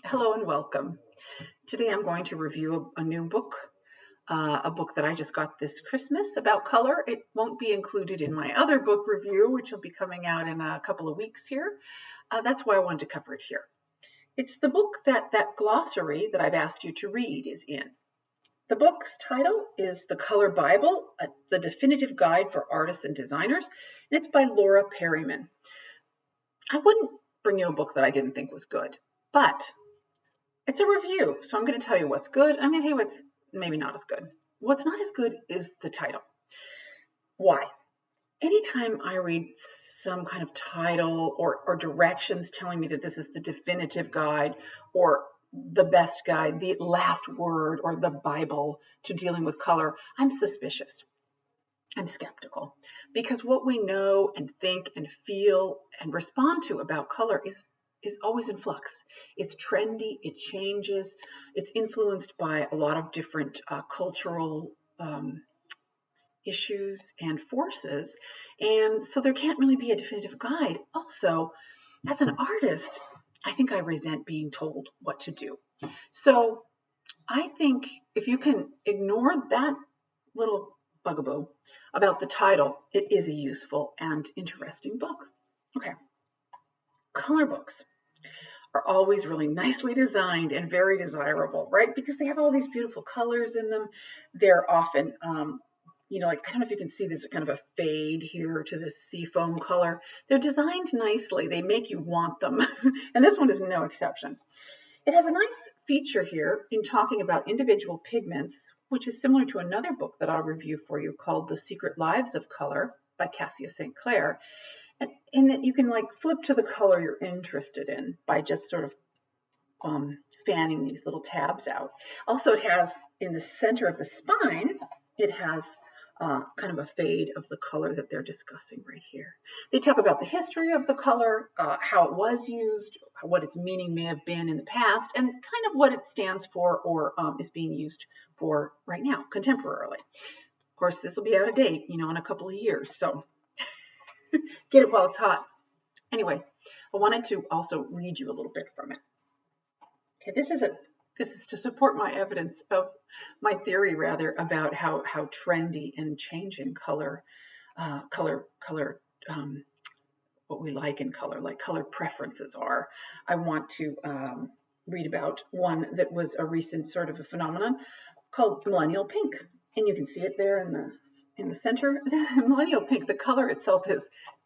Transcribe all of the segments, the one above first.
Hello and welcome. Today I'm going to review a new book, a book that I just got this Christmas about color. It won't be included in my other book review, which will be coming out in a couple of weeks here. That's why I wanted to cover it here. It's the book that glossary that I've asked you to read is in. The book's title is The Color Bible, the Definitive Guide for Artists and Designers, and it's by Laura Perryman. I wouldn't bring you a book that I didn't think was good, but it's a review, so I'm going to tell you what's good. I'm going to tell you what's maybe not as good. What's not as good is the title. Why? Anytime I read some kind of title or directions telling me that this is the definitive guide or the best guide, the last word, or the Bible to dealing with color, I'm suspicious. I'm skeptical because what we know and think and feel and respond to about color is always in flux. It's trendy, it changes, it's influenced by a lot of different cultural issues and forces, and so there can't really be a definitive guide. Also, as an artist, I think I resent being told what to do. So I think if you can ignore that little bugaboo about the title, it is a useful and interesting book. Okay. Color books are always really nicely designed and very desirable, right? Because they have all these beautiful colors in them. They're often, like, I don't know if you can see, there's kind of a fade here to this seafoam color. They're designed nicely. They make you want them. And this one is no exception. It has a nice feature here in talking about individual pigments, which is similar to another book that I'll review for you called The Secret Lives of Color by Cassia St. Clair. And in that you can flip to the color you're interested in by just sort of fanning these little tabs out. Also, it has in the center of the spine, it has kind of a fade of the color that they're discussing right here. They talk about the history of the color, how it was used, what its meaning may have been in the past, and kind of what it stands for or is being used for right now, contemporarily. Of course, this will be out of date, in a couple of years, so get it while it's hot. Anyway, I wanted to also read you a little bit from it. Okay, this is to support my evidence of my theory, rather, about how trendy and changing color, what we like in color, like color preferences are. I want to read about one that was a recent sort of a phenomenon called millennial pink, and you can see it there in the center. Millennial pink, the color itself is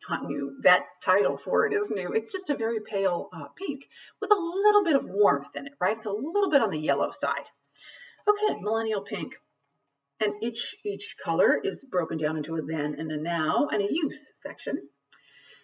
not new. That title for it is new. It's just a very pale pink with a little bit of warmth in it, right? It's a little bit on the yellow side. Okay, millennial pink. And each color is broken down into a then and a now and a use section.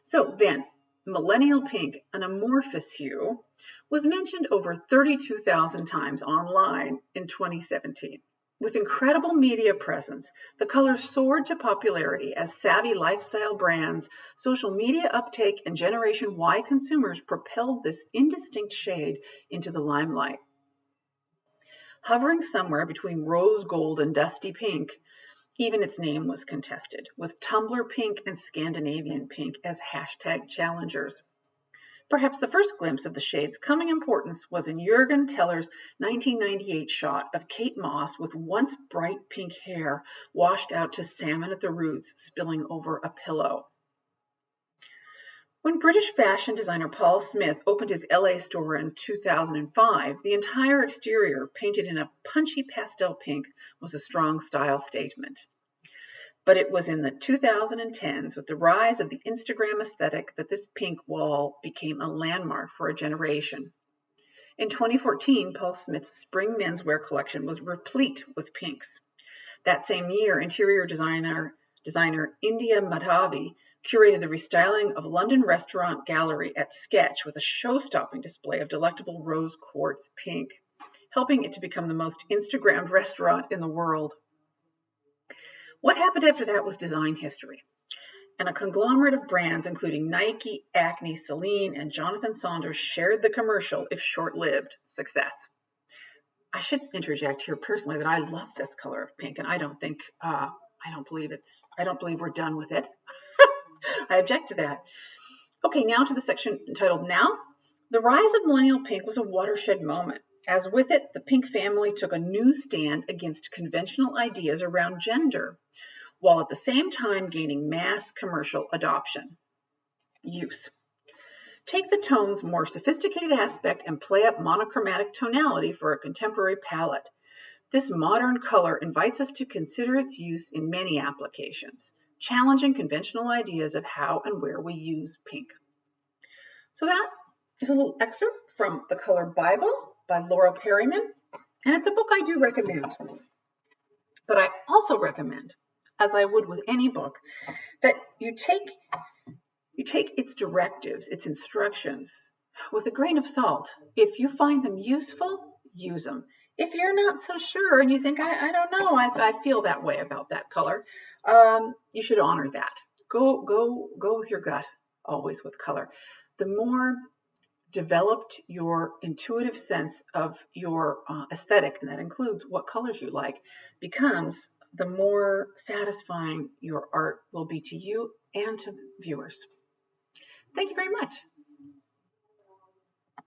So then, millennial pink, an amorphous hue, was mentioned over 32,000 times online in 2017. With incredible media presence, the color soared to popularity as savvy lifestyle brands, social media uptake, and Generation Y consumers propelled this indistinct shade into the limelight. Hovering somewhere between rose gold and dusty pink, even its name was contested, with Tumblr pink and Scandinavian pink as hashtag challengers. Perhaps the first glimpse of the shade's coming importance was in Jürgen Teller's 1998 shot of Kate Moss with once bright pink hair washed out to salmon at the roots, spilling over a pillow. When British fashion designer Paul Smith opened his LA store in 2005, the entire exterior, painted in a punchy pastel pink, was a strong style statement. But it was in the 2010s, with the rise of the Instagram aesthetic, that this pink wall became a landmark for a generation. In 2014, Paul Smith's spring menswear collection was replete with pinks. That same year, interior designer India Madhavi curated the restyling of London Restaurant Gallery at Sketch with a show-stopping display of delectable rose quartz pink, helping it to become the most Instagrammed restaurant in the world. What happened after that was design history, and a conglomerate of brands, including Nike, Acne, Celine, and Jonathan Saunders, shared the commercial, if short-lived, success. I should interject here personally that I love this color of pink, and I don't believe we're done with it. I object to that. Okay, now to the section entitled Now. The rise of millennial pink was a watershed moment, as with it, the pink family took a new stand against conventional ideas around gender, while at the same time gaining mass commercial adoption. Youth. Take the tone's more sophisticated aspect and play up monochromatic tonality for a contemporary palette. This modern color invites us to consider its use in many applications, challenging conventional ideas of how and where we use pink. So that is a little excerpt from The Color Bible by Laura Perryman, and it's a book I do recommend. But I also recommend, as I would with any book, that you take its directives, its instructions, with a grain of salt. If you find them useful, use them. If you're not so sure and you think, I don't know, I feel that way about that color, you should honor that. Go with your gut, always with color. The more developed your intuitive sense of your aesthetic, and that includes what colors you like, becomes, the more satisfying your art will be to you and to viewers. Thank you very much.